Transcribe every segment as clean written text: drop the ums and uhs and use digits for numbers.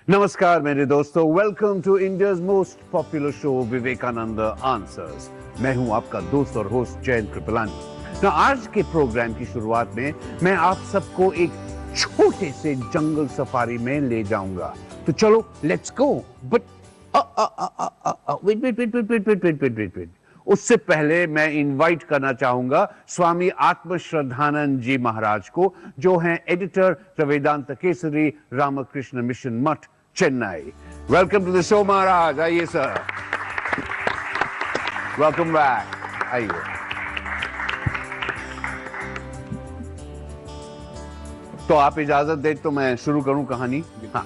नमस्कार मेरे दोस्तों, welcome to India's most popular show Vivekananda answers. मैं हूं आपका दोस्त और होस्ट जयंत कृपलानी। तो आज के प्रोग्राम की शुरुआत में मैं आप सबको एक छोटे से जंगल सफारी में ले जाऊंगा। तो चलो लेट्स गो। But wait. उससे पहले मैं इनवाइट करना चाहूंगा स्वामी आत्म श्रद्धानंद जी महाराज को, जो हैं editor the Vedanta Kesari Ramakrishna Mission Math Chennai. Welcome to the show Maharaj. आइए सर, वेलकम बैक, आइए। तो आप इजाजत दे तो मैं शुरू करूं कहानी। हाँ,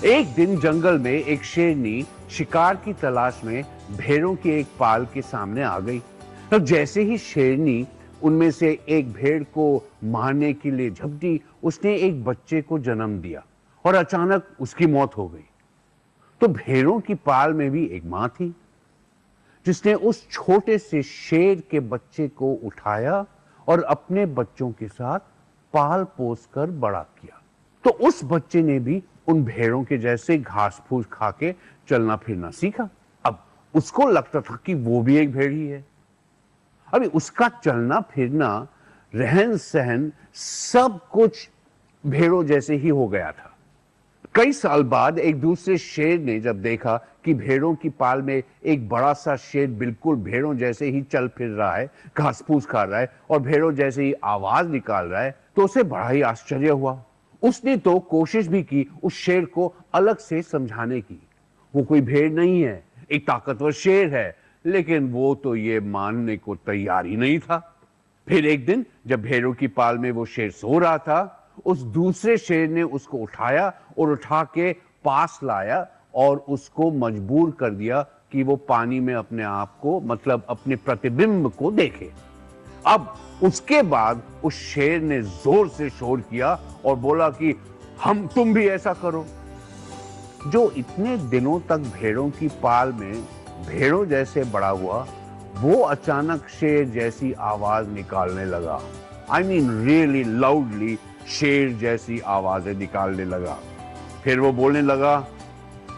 एक दिन जंगल में एक शेरनी शिकार की तलाश में भेड़ों की एक पाल के सामने आ गई। तो जैसे ही शेरनी उनमें से एक भेड़ को मारने के लिए झपटी, उसने एक बच्चे को जन्म दिया और अचानक उसकी मौत हो गई। तो भेड़ों की पाल में भी एक मां थी, जिसने उस छोटे से शेर के बच्चे को उठाया और अपने बच्चों के साथ पाल पोस कर बड़ा किया। तो उस बच्चे ने भी उन भेड़ों के जैसे घास फूस खा के चलना फिरना सीखा। अब उसको लगता था कि वो भी एक भेड़ ही है। अभी उसका चलना फिरना, रहन सहन, सब कुछ भेड़ों जैसे ही हो गया था। कई साल बाद एक दूसरे शेर ने जब देखा कि भेड़ों की पाल में एक बड़ा सा शेर बिल्कुल भेड़ों जैसे ही चल फिर रहा है, घास फूस खा रहा है और भेड़ों जैसे ही आवाज निकाल रहा है, तो उसे बड़ा ही आश्चर्य हुआ। उसने तो कोशिश भी की उस शेर को अलग से समझाने की। वो कोई भेड़ नहीं है, एक ताकतवर शेर है, लेकिन वो तो ये मानने को तैयार ही नहीं था। फिर एक दिन जब भेड़ों की पाल में वो शेर सो रहा था, उस दूसरे शेर ने उसको उठाया और उठा के पास लाया और उसको मजबूर कर दिया कि वो पानी में अपने आप को, मतलब अपने प्रतिबिंब को देखे। अब उसके बाद उस शेर ने जोर से शोर किया और बोला कि तुम भी ऐसा करो। जो इतने दिनों तक भेड़ों की पाल में भेड़ों जैसे बड़ा हुआ, वो अचानक शेर जैसी आवाज निकालने लगा। आई मीन रियली लाउडली शेर जैसी आवाजें निकालने लगा। फिर वो बोलने लगा,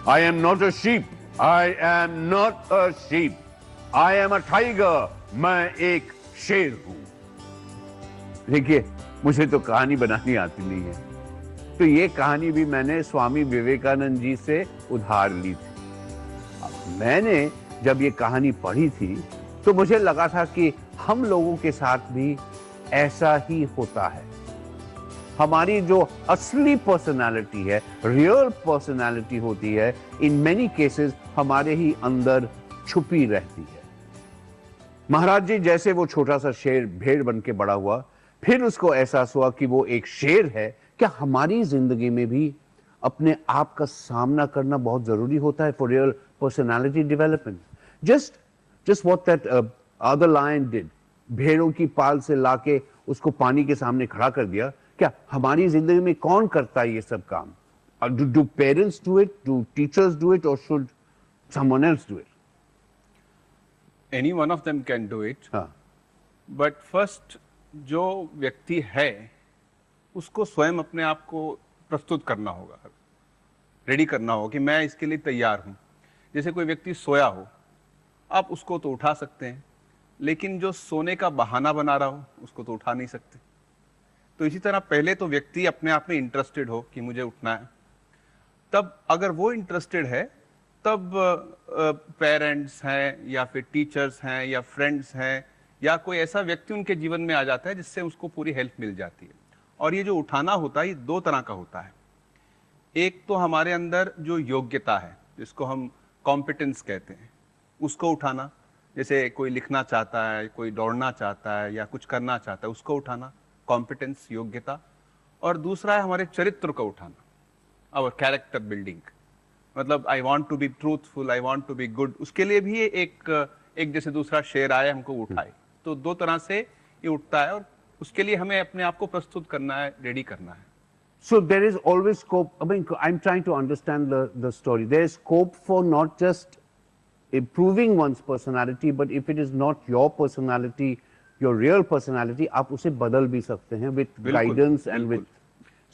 I am not a sheep, I am not a sheep, I am a tiger, मैं एक शेर हूं। देखिए, मुझे तो कहानी बनानी आती नहीं है, तो ये कहानी भी मैंने स्वामी विवेकानंद जी से उधार ली थी। मैंने जब ये कहानी पढ़ी थी तो मुझे लगा था कि हम लोगों के साथ भी ऐसा ही होता है। हमारी जो असली पर्सनालिटी है, रियल पर्सनालिटी होती है, इन मेनी केसेस हमारे ही अंदर छुपी रहती है। महाराज जी जैसे वो छोटा सा शेर भेड़ बन के बड़ा हुआ, फिर उसको एहसास हुआ कि वो एक शेर है। क्या हमारी जिंदगी में भी अपने आप का सामना करना बहुत जरूरी होता है for real personality development? Just what that other lion did, भेड़ों की पाल से लाके उसको पानी के सामने खड़ा कर दिया। क्या हमारी जिंदगी में कौन करता है ये सब काम? Do parents do it, do teachers do it, और should someone else do it? Any one of them can do it. But first, जो व्यक्ति है उसको स्वयं अपने आप को प्रस्तुत करना होगा, रेडी करना होगा कि मैं इसके लिए तैयार हूं। जैसे कोई व्यक्ति सोया हो, आप उसको तो उठा सकते हैं, लेकिन जो सोने का बहाना बना रहा हो उसको तो उठा नहीं सकते। तो इसी तरह पहले तो व्यक्ति अपने आप में इंटरेस्टेड हो कि मुझे उठना है, तब अगर वो इंटरेस्टेड है तब पेरेंट्स हैं या फिर टीचर्स हैं या फ्रेंड्स हैं या कोई ऐसा व्यक्ति उनके जीवन में आ जाता है जिससे उसको पूरी हेल्प मिल जाती है। और ये जो उठाना होता है ये दो तरह का होता है। एक तो हमारे अंदर जो योग्यता है, जिसको हम कॉम्पिटेंस कहते हैं, उसको उठाना। जैसे कोई लिखना चाहता है, कोई दौड़ना चाहता है या कुछ करना चाहता है, उसको उठाना, कॉम्पिटेंस, योग्यता। और दूसरा है हमारे चरित्र को उठाना, आवर कैरेक्टर बिल्डिंग। मतलब I want to be truthful, I want to be good, उसके लिए भी एक एक जैसे दूसरा शेर आए हमको उठाए। तो दो तरह से ये उठता है और उसके लिए हमें अपने आप को प्रस्तुत करना है, रेडी करना है। So there is always scope. I mean, I'm trying to understand the story. There is scope for not just improving one's personality, but if it is not your personality, your real personality, आप उसे बदल भी सकते हैं with guidance and with.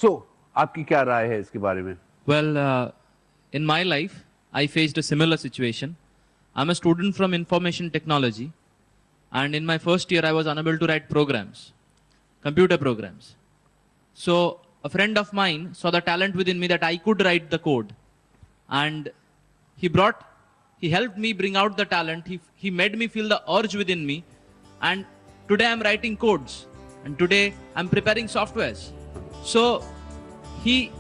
So आपकी क्या राय है इसके बारे में? Well, in my life, I faced a similar situation. I'm a student from information technology, and in my first year, I was unable to write programs, computer programs. So a friend of mine saw the talent within me that I could write the code, and he helped me bring out the talent. He made me feel the urge within me, and today I'm writing codes, and today I'm preparing softwares. So he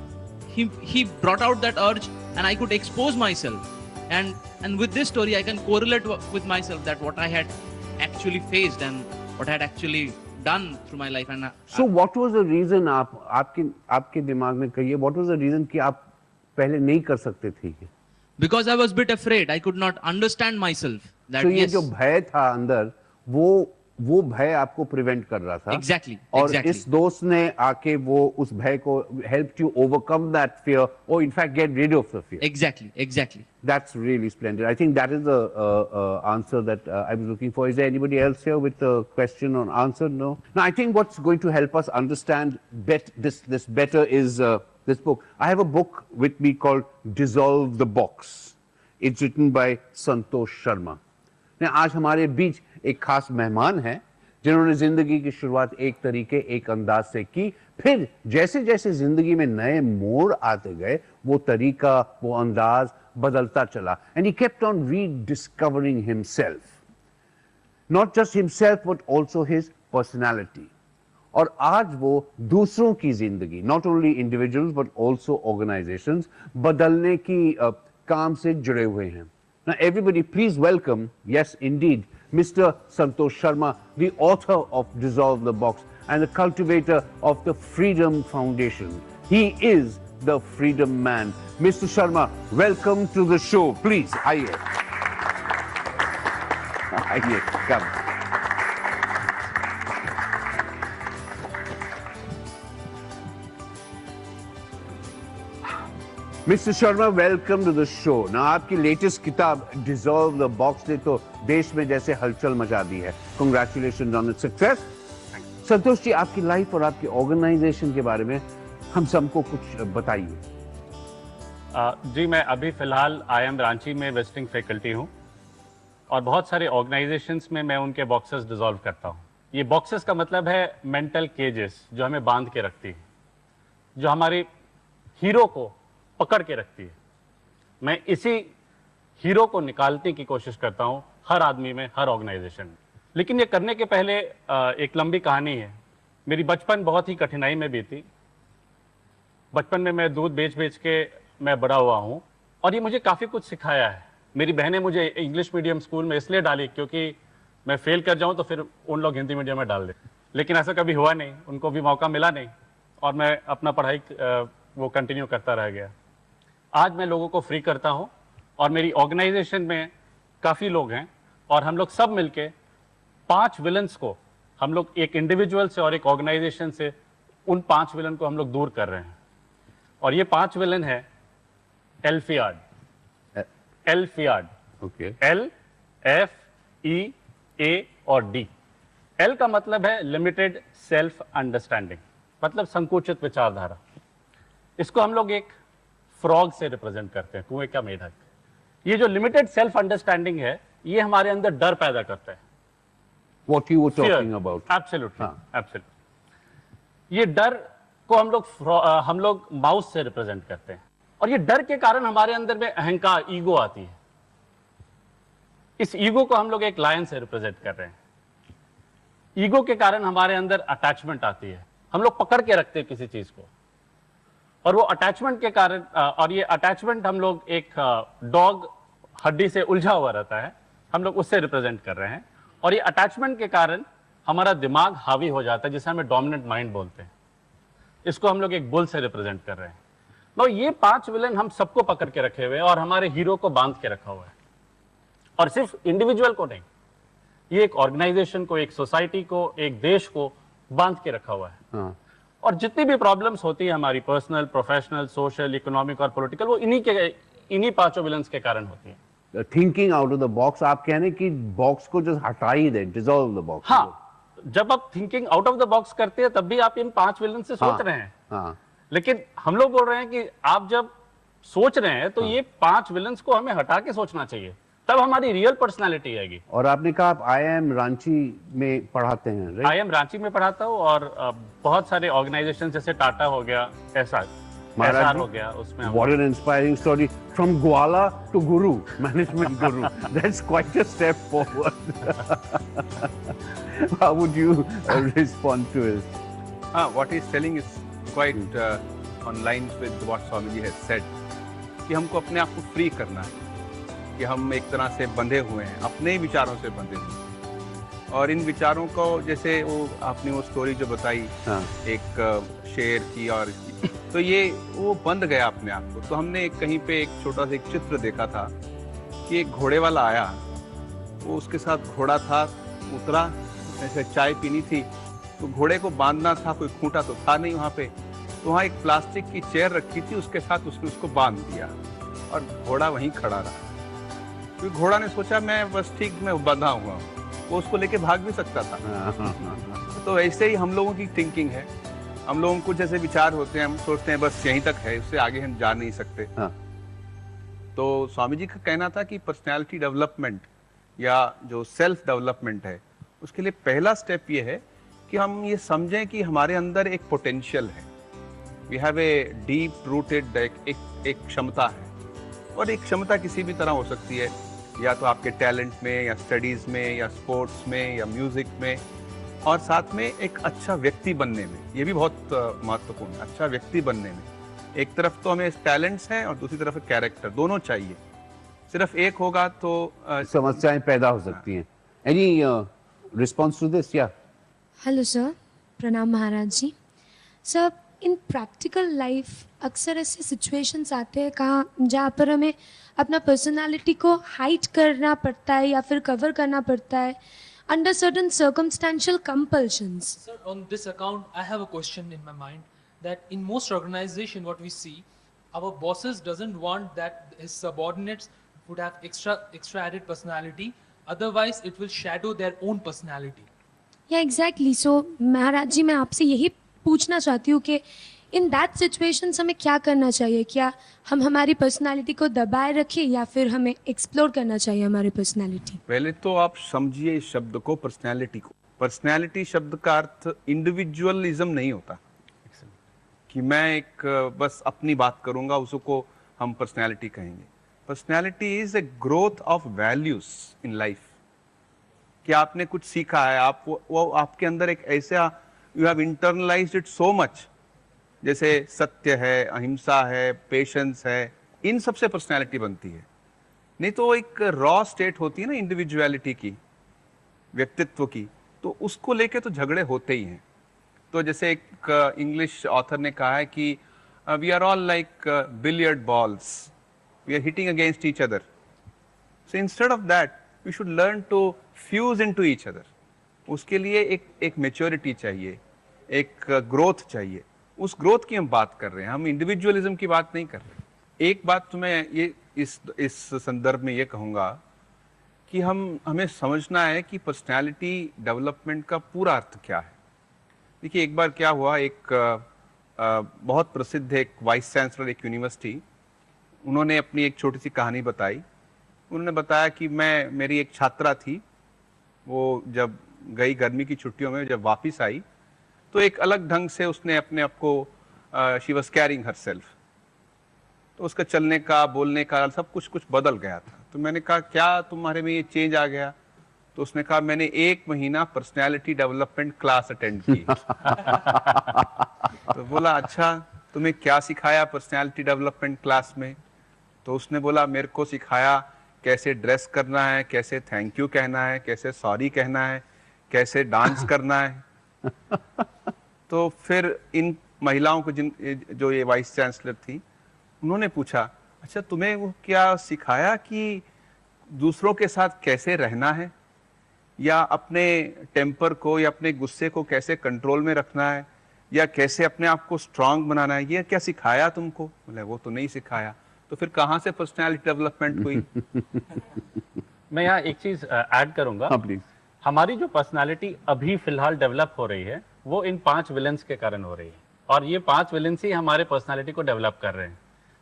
brought out that urge, and I could expose myself, and with this story I can correlate with myself that what I had actually faced and what I had actually done through my life. And so what was the reason आपके दिमाग में कहिए, what was the reason कि आप पहले नहीं कर सकते थे? Because I was a bit afraid. I could not understand myself. That so ये yes, जो भय था अंदर, वो भय आपको प्रिवेंट कर रहा था। Exactly. और इस दोस्त ने आके वो उस भय को helped you overcome that fear, or in fact get rid of the fear. Exactly. That's really splendid. I think that is the answer that I was looking for. Is there anybody else here with a question or answer? No. Now I think what's going to help us understand this better is this book. I have a book with me called Dissolve the Box. It's written by Santosh Sharma. Now आज हमारे बीच एक खास मेहमान है जिन्होंने जिंदगी की शुरुआत एक तरीके, एक अंदाज से की, फिर जैसे जैसे जिंदगी में नए मोड़ आते गए वो तरीका, वो अंदाज बदलता चला। And he kept on rediscovering himself, not just himself but also his personality. और आज वो दूसरों की जिंदगी, not only individuals but also organisations, बदलने की काम से जुड़े हुए हैं। Now everybody please welcome, yes indeed, Mr. Santosh Sharma, the author of Dissolve the Box and the cultivator of the Freedom Foundation. He is the Freedom Man. Mr. Sharma, welcome to the show. Please, आइए, come. Mr. Sharma, welcome to the show. Now, आपकी latest किताब Dissolve the Box ने तो देश में जैसे हलचल मचा दी है। Congratulations on its success. Santosh ji, आपकी लाइफ और आपकी ऑर्गेनाइजेशन के बारे में हम सबको कुछ बताइए। जी, मैं अभी फिलहाल IIM रांची में विजिटिंग फैकल्टी हूँ और बहुत सारे ऑर्गेनाइजेशंस में मैं उनके बॉक्सेस डिसॉल्व करता हूँ। ये बॉक्सेस का मतलब है मेंटल केजेस, जो हमें बांध के रखती है, जो हमारे हीरो को पकड़ के रखती है। मैं इसी हीरो को निकालने की कोशिश करता हूं हर आदमी में, हर ऑर्गेनाइजेशन में। लेकिन ये करने के पहले एक लंबी कहानी है। मेरी बचपन बहुत ही कठिनाई में बीती। बचपन में मैं दूध बेच बेच के मैं बड़ा हुआ हूं और ये मुझे काफ़ी कुछ सिखाया है। मेरी बहनें मुझे इंग्लिश मीडियम स्कूल में इसलिए डाली क्योंकि मैं फेल कर जाऊं तो फिर उन लोग हिंदी मीडियम में डाल दें, लेकिन ऐसा कभी हुआ नहीं, उनको भी मौका मिला नहीं और मैं अपना पढ़ाई वो कंटिन्यू करता रह गया। आज मैं लोगों को फ्री करता हूं और मेरी ऑर्गेनाइजेशन में काफ़ी लोग हैं और हम लोग सब मिलके 5 विलन्स को, हम लोग एक इंडिविजुअल से और एक ऑर्गेनाइजेशन से उन 5 विलन को हम लोग दूर कर रहे हैं। और ये 5 विलन है एल-फियाड, okay, L, F, E, A और D। L का मतलब है लिमिटेड सेल्फ अंडरस्टैंडिंग, मतलब संकुचित विचारधारा। इसको हम लोग एक फ्रॉग से रिप्रेजेंट करते हैं, कुएं का मेढक। ये जो लिमिटेड सेल्फ अंडरस्टैंडिंग है, ये हमारे अंदर डर पैदा करता है। What you were talking about? Absolutely, absolutely। ये डर को हम लोग माउस से रिप्रेजेंट करते हैं और ये डर के कारण हमारे अंदर में अहंकार, ईगो आती है। इस ईगो को हम लोग एक लायन से रिप्रेजेंट कर रहे हैं। ईगो के कारण हमारे अंदर अटैचमेंट आती है, हम लोग पकड़ के रखते हैं किसी चीज को, और वो अटैचमेंट के कारण, और ये अटैचमेंट हम लोग एक डॉग हड्डी से उलझा हुआ रहता है, हम लोग उससे रिप्रेजेंट कर रहे हैं। और ये अटैचमेंट के कारण हमारा दिमाग हावी हो जाता है, जिसे हमें डोमिनेंट माइंड बोलते हैं। इसको हम लोग एक बुल से रिप्रेजेंट कर रहे हैं। तो ये 5 विलन हम सबको पकड़ के रखे हुए हैं और हमारे हीरो को बांध के रखा हुआ है, और सिर्फ इंडिविजुअल को नहीं, ये एक ऑर्गेनाइजेशन को, एक सोसाइटी को, एक देश को बांध के रखा हुआ है। हाँ। और जितनी भी प्रॉब्लम्स होती है हमारी, पर्सनल, प्रोफेशनल, सोशल, इकोनॉमिक और पॉलिटिकल, वो इन्हीं पांचों विलन्स के कारण होती है। Thinking out of the box, आप कहने की बॉक्स को जस्ट हटा ही दे, डिसॉल्व द बॉक्स। हाँ, जब आप thinking out of the box करते हैं तब भी आप इन 5 विलन से सोच रहे हैं। हाँ। लेकिन हम लोग बोल रहे हैं कि आप जब सोच रहे हैं तो ये 5 विलन्स को हमें हटा के सोचना चाहिए, तब हमारी रियल पर्सनालिटी आएगी। और आपने कहा आप IIM रांची में पढ़ाते हैं, राइट? IIM रांची में पढ़ाता हूँ और बहुत सारे ऑर्गेनाइजेशन जैसे टाटा हो गया, SR हो गया, उसमें What an inspiring story from Gwala to Guru, management Guru. That's quite a step forward. How would you respond to it? What he's telling is quite on lines with what Swamiji has said, कि हमको अपने आप को free करना है, कि हम एक तरह से बंधे हुए हैं, अपने ही विचारों से बंधे हुए हैं। और इन विचारों को, जैसे वो आपने वो स्टोरी जो बताई, हाँ। एक शेर की और इसकी, तो ये वो बंध गया अपने आप को। तो हमने कहीं पे एक छोटा सा एक चित्र देखा था कि एक घोड़े वाला आया, वो उसके साथ घोड़ा था, उतरा, ऐसे चाय पीनी थी, तो घोड़े को बांधना था, कोई खूंटा तो था नहीं वहाँ पे, तो वहाँ एक प्लास्टिक की चेयर रखी थी, उसके साथ उसने उसको बांध दिया और घोड़ा वहीं खड़ा रहा। क्योंकि घोड़ा ने सोचा मैं बस ठीक, मैं बंधा हुआ हूँ, वो उसको लेके भाग भी सकता था। तो ऐसे ही हम लोगों की थिंकिंग है, हम लोगों को जैसे विचार होते हैं, हम सोचते हैं बस यहीं तक है, उससे आगे हम जा नहीं सकते। हाँ। तो स्वामी जी का कहना था कि पर्सनैलिटी डेवलपमेंट या जो सेल्फ डेवलपमेंट है, उसके लिए पहला स्टेप ये है कि हम ये समझें कि हमारे अंदर एक पोटेंशियल है, we have a deep rooted एक क्षमता है। और एक क्षमता किसी भी तरह हो सकती है, या तो आपके टैलेंट में, या स्टडीज में, या स्पोर्ट्स में, या म्यूजिक में, और साथ में एक अच्छा व्यक्ति बनने में। ये भी बहुत महत्वपूर्ण है, अच्छा व्यक्ति बनने में। एक तरफ तो हमें टैलेंट्स हैं और दूसरी तरफ कैरेक्टर, दोनों चाहिए। सिर्फ एक होगा तो समस्याएं पैदा हो सकती हैं। Any response to this? या हेलो सर, प्रणाम Maharaj ji. Sir, in practical life अक्सर ऐसे सिचुएशंस आते हैं जहाँ पर हमें अपना पर्सनालिटी को हाइड करना पड़ता है या फिर कवर करना पड़ता है under certain circumstantial compulsions. Sir, on this account, I have a question in my mind that in most organization, what we see, our bosses doesn't want that his subordinates would have extra added personality. Otherwise, it will shadow their own personality. Yeah, exactly. So, महाराज जी, मैं आपसे यही पूछना चाहती हूँ कि in that situation हमें क्या करना चाहिए? क्या हम हमारी पर्सनालिटी को दबाए रखें या फिर हमें एक्सप्लोर करना चाहिए हमारी पर्सनालिटी? पहले तो आप समझिए इस शब्द को, पर्सनैलिटी को। पर्सनैलिटी शब्द का अर्थ इंडिविजुअलिज्म नहीं होता कि मैं एक बस अपनी बात करूंगा, उसको हम पर्सनैलिटी कहेंगे। Personality is a growth of values in life, कि आपने कुछ सीखा है, आप वो आपके अंदर एक ऐसा, you have internalised it so much, जैसे सत्य है, अहिंसा है, पेशेंस है, इन सबसे पर्सनैलिटी बनती है। नहीं तो एक रॉ स्टेट होती है ना इंडिविजुअलिटी की, व्यक्तित्व की, तो उसको लेके तो झगड़े होते ही हैं। तो जैसे एक इंग्लिश ऑथर ने कहा है कि we are all like billiard balls, we are hitting against each other, so instead of that we should learn to fuse into each other. उसके लिए एक मैच्योरिटी चाहिए, एक ग्रोथ चाहिए। उस ग्रोथ की हम बात कर रहे हैं, हम इंडिविजुअलिज्म की बात नहीं कर रहे। एक बात तो मैं ये इस संदर्भ में ये कहूँगा कि हमें समझना है कि पर्सनैलिटी डेवलपमेंट का पूरा अर्थ क्या है। देखिए, एक बार क्या हुआ, एक बहुत प्रसिद्ध एक वाइस चांसलर एक यूनिवर्सिटी, उन्होंने अपनी एक छोटी सी कहानी बताई। उन्होंने बताया कि मेरी एक छात्रा थी, वो जब गई गर्मी की छुट्टियों में, जब वापस आई तो एक अलग ढंग से उसने अपने आप को, she was carrying her self, तो उसका चलने का, बोलने का सब कुछ बदल गया था। तो मैंने कहा क्या तुम्हारे में ये चेंज आ गया? तो उसने कहा मैंने 1 महीना पर्सनैलिटी डेवलपमेंट क्लास अटेंड की। तो बोला अच्छा, तुम्हें क्या सिखाया पर्सनैलिटी डेवलपमेंट क्लास में? तो उसने बोला मेरे को सिखाया कैसे ड्रेस करना है, कैसे थैंक यू कहना है, कैसे सॉरी कहना है, कैसे डांस करना है। तो फिर इन महिलाओं को, जो ये वाइस चांसलर थी, उन्होंने पूछा अच्छा तुम्हें वो क्या सिखाया कि दूसरों के साथ कैसे रहना है, या अपने टेम्पर को या अपने गुस्से को कैसे कंट्रोल में रखना है, या कैसे अपने आप को स्ट्रांग बनाना है, ये क्या सिखाया तुमको? बोले वो तो नहीं सिखाया। तो फिर कहाँ से पर्सनालिटी डेवलपमेंट हुई? मैं यहाँ एक चीज ऐड करूंगा। हाँ प्लीज। हमारी जो पर्सनालिटी अभी फिलहाल डेवलप हो रही है वो इन 5 विलन्स के कारण हो रही है, और ये 5 विलन्स ही हमारे पर्सनालिटी को डेवलप कर रहे हैं।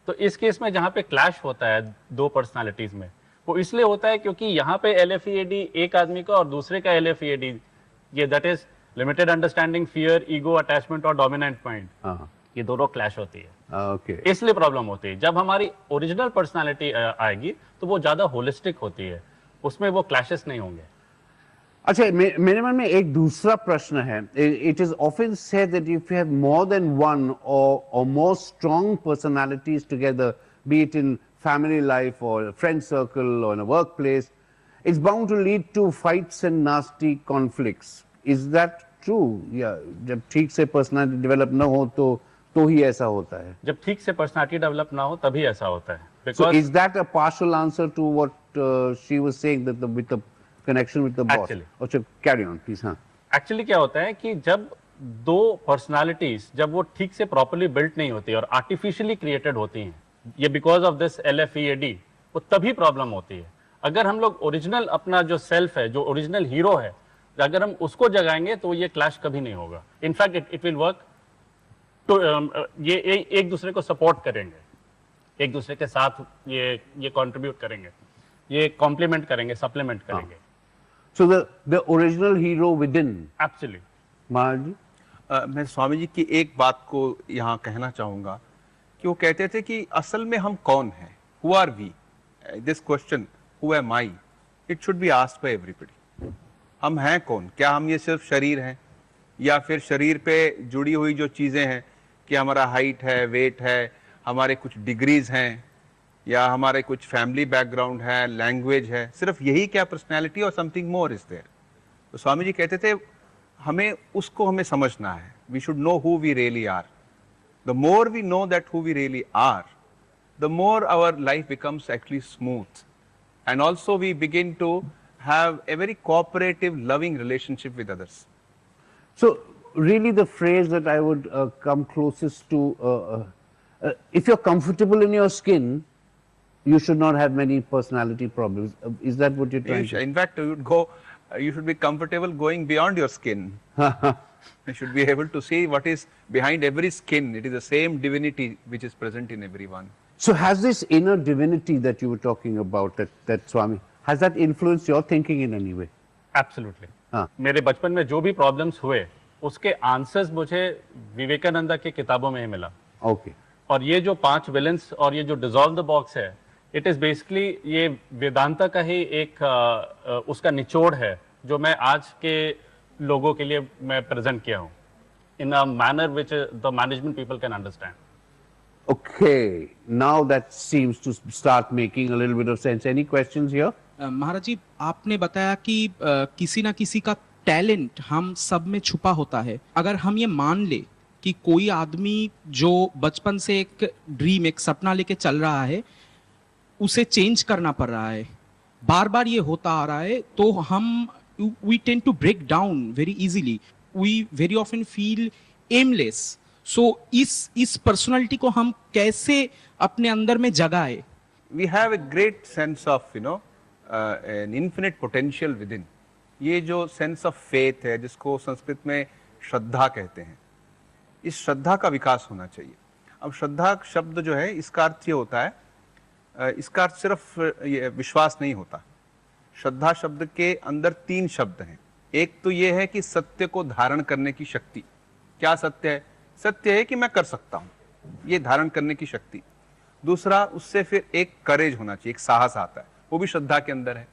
तो इस केस में जहाँ पे क्लैश होता है दो पर्सनालिटीज में, वो इसलिए होता है क्योंकि यहाँ पे LFEAD एक आदमी का और दूसरे का LFEAD, ये that is limited understanding, fear, ego, attachment और डोमिनेंट माइंड, ये दोनों क्लैश होती है। ओके। इसलिए प्रॉब्लम होती है। जब हमारी ओरिजिनल पर्सनालिटी आएगी तो वो ज्यादा होलिस्टिक होती है, उसमें वो क्लैशेस नहीं होंगे। अच्छा, मेरे मन में एक दूसरा प्रश्न है। It is often said that if you have more than one और more strong personalities together, be it in family life और फ्रेंड सर्कल और in a workplace, it's bound to lead to fights and nasty conflicts. Is that true? या जब ठीक से personality develop न हो तो ही ऐसा होता है? जब ठीक से पर्सनालिटी डेवलप ना हो तभी ऐसा होता है। So is that a partial answer to what she was saying, that with the connection with the boss? Actually. अच्छा, carry on please. हाँ। एक्चुअली क्या होता है कि जब दो पर्सनालिटीज जब वो ठीक से प्रॉपर्ली बिल्ट नहीं होती और आर्टिफिशियली क्रिएटेड होती हैं, ये बिकॉज ऑफ दिस LFEAD, वो तभी प्रॉब्लम होती है। अगर हम लोग ओरिजिनल अपना जो सेल्फ है, जो ओरिजिनल हीरो है, अगर हम उसको जगाएंगे तो ये क्लैश कभी नहीं होगा। In fact it will work. तो ये एक दूसरे को सपोर्ट करेंगे, एक दूसरे के साथ ये कंट्रीब्यूट करेंगे, ये कॉम्प्लीमेंट करेंगे, सप्लीमेंट करेंगे। So the original hero within. Absolutely. Maharaj ji, मैं स्वामी जी की एक बात को यहाँ कहना चाहूंगा कि वो कहते थे कि असल में हम कौन हैं? Who are we? This question, who am I, it should be asked by everybody. हम हैं कौन? क्या हम ये सिर्फ शरीर हैं, या फिर शरीर पे जुड़ी हुई जो चीजें हैं कि हमारा हाइट है, वेट है, हमारे कुछ डिग्रीज हैं, या हमारे कुछ फैमिली बैकग्राउंड है, लैंग्वेज है, सिर्फ यही क्या पर्सनैलिटी और समथिंग मोर इज देयर? तो स्वामी जी कहते थे हमें समझना है। We should know who we really are. The more we know that who we really are, the more our life becomes actually smooth, and also we begin to have a very cooperative, loving relationship with others. so really the phrase that I would come closest to, if you're comfortable in your skin, you should not have many personality problems. Is that what you're trying to say? In fact, you should be comfortable going beyond your skin. You should be able to see what is behind every skin. It is the same divinity which is present in everyone. So has this inner divinity that you were talking about, that Swami, has that influenced your thinking in any way? Absolutely. हाँ। मेरे बचपन में जो भी problems हुए उसके answers मुझे विवेकानंदा की किताबों में ही मिला। Okay. और ये जो 5 विलन्स और ये जो डिसॉल्व द बॉक्स है, इट इज बेसिकली ये वेदांता का ही एक उसका निचोड़ है जो मैं आज के लोगों के लिए मैं प्रेजेंट किया हूँ in a manner which the management people can understand. Okay, now that seems to start making a little bit of sense. Any questions here? महाराज जी, आपने बताया कि किसी ना किसी का टैलेंट हम सब में छुपा होता है। अगर हम ये मान ले कि कोई आदमी जो बचपन से एक ड्रीम, एक सपना लेके चल रहा है, उसे चेंज करना पड़ रहा है, बार बार ये होता आ रहा है, तो हम we tend to break down very easily, we very often feel aimless. So इस पर्सनालिटी को हम कैसे अपने अंदर में जगाए? We have a great sense of, an infinite potential within. ये जो sense of faith है, जिसको संस्कृत में श्रद्धा कहते हैं, इस श्रद्धा का विकास होना चाहिए। अब श्रद्धा शब्द जो है, इसका अर्थ ये होता है, इसका अर्थ सिर्फ ये विश्वास नहीं होता। श्रद्धा शब्द के अंदर 3 शब्द हैं। एक तो ये है कि सत्य को धारण करने की शक्ति। क्या सत्य है? सत्य है कि मैं कर सकता हूं, ये धारण करने की शक्ति। दूसरा, उससे फिर एक करेज होना चाहिए, एक साहस आता है, वो भी श्रद्धा के अंदर है।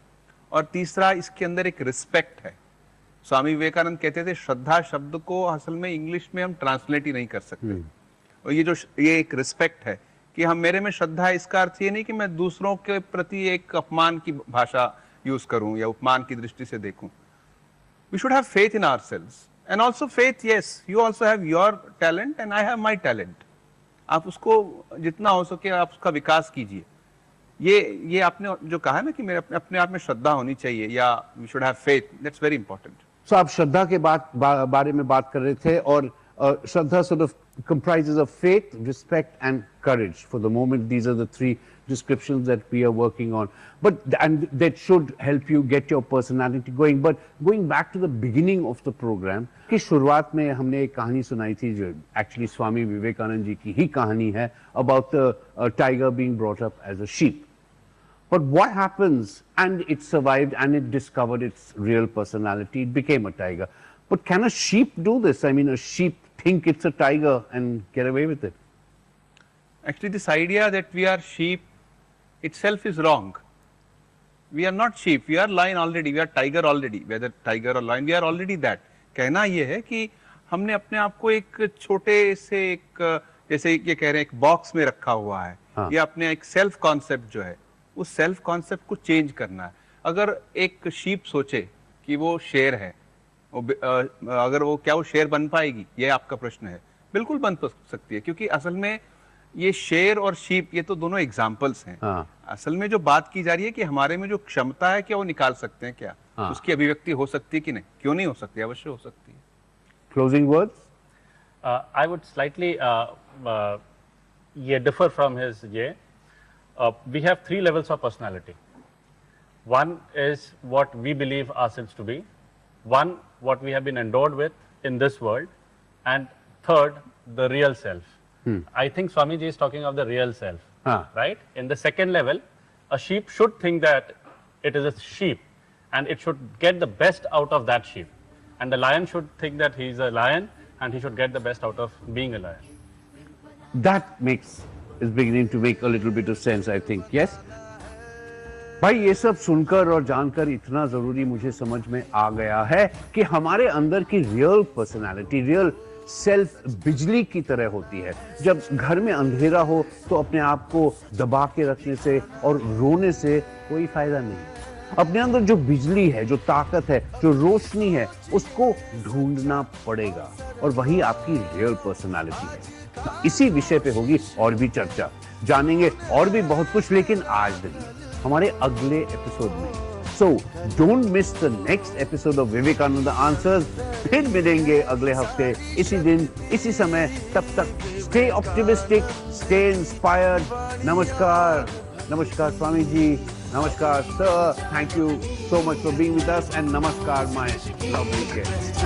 और तीसरा, इसके अंदर एक रिस्पेक्ट है। स्वामी विवेकानंद कहते थे श्रद्धा शब्द को असल में इंग्लिश में हम ट्रांसलेट ही नहीं कर सकते। और ये एक रिस्पेक्ट है कि हम, मेरे में श्रद्धा है, इसका अर्थ ये नहीं कि मैं दूसरों के प्रति एक अपमान की भाषा यूज करूं या उपमान की दृष्टि से देखूं। We should have faith in ourselves and also faith, yes, you also have your talent and I have my talent. आप उसको जितना हो सके आप उसका विकास कीजिए। ये आपने जो कहा ना कि मेरे अपने आप में श्रद्धा होनी चाहिए या we should have faith, that's very important. So आप श्रद्धा के बारे में बात कर रहे थे, और श्रद्धा sort of comprises of faith, respect and courage. For the moment, these are the three descriptions that we are working on. And that should help you get your personality going. But going back to the beginning of the program, कि शुरुआत में हमने एक कहानी सुनाई थी जो actually Swami Vivekananda ji की ही कहानी है, about the tiger being brought up as a sheep. But what happens, and it survived and it discovered its real personality, it became a tiger. But can a sheep do this? I mean, a sheep think it's a tiger and get away with it? Actually, this idea that we are sheep itself is wrong. We are not sheep, we are lion already, we are tiger already, whether tiger or lion, we are already that. कहना ये है कि हमने अपने आप को एक छोटे से एक जैसे ये कह रहे हैं एक बॉक्स में रखा हुआ है, ये अपने एक सेल्फ कॉन्सेप्ट जो है उस सेल्फ कॉन्सेप्ट को चेंज करना है। अगर एक शीप सोचे कि वो शेर है, अगर वो क्या वो शेर बन पाएगी, ये आपका प्रश्न है। बिल्कुल बन सकती है, क्योंकि असल में ये शेर और शीप ये तो दोनों एग्जाम्पल्स हैं। असल में जो बात की जा रही है कि हमारे में जो क्षमता है क्या वो निकाल सकते हैं क्या, उसकी अभिव्यक्ति हो सकती है कि नहीं, क्यों नहीं हो सकती, अवश्य हो सकती है। Closing words? I would slightly differ from his we have three levels of personality. One is what we believe ourselves to be, one what we have been endowed with in this world, and third the real self. I think Swamiji is talking of the real self, right? In the second level, a sheep should think that it is a sheep and it should get the best out of that sheep, and the lion should think that he is a lion and he should get the best out of being a lion. That is beginning to make a little bit of sense, I think. Yes? भाई ये सब सुनकर और जानकर इतना जरूरी मुझे समझ में आ गया है कि हमारे अंदर की रियल पर्सनालिटी, रियल सेल्फ बिजली की तरह होती है। जब घर में अंधेरा हो तो अपने आप को दबा के रखने से और रोने से कोई फायदा नहीं। अपने अंदर जो बिजली है, जो ताकत है, जो रोशनी है, उसको ढूंढना पड़ेगा, और वही आपकी रियल पर्सनालिटी है। इसी विषय पे होगी और भी चर्चा, जानेंगे और भी बहुत कुछ, लेकिन आज नहीं, हमारे अगले एपिसोड में। So don't miss the next episode of Vivekananda Answers. फिर मिलेंगे अगले हफ्ते इसी दिन इसी समय। तब तक stay optimistic, stay inspired. नमस्कार, नमस्कार स्वामी जी, नमस्कार sir. Thank you so much for being with us, and namaskar my lovely guests.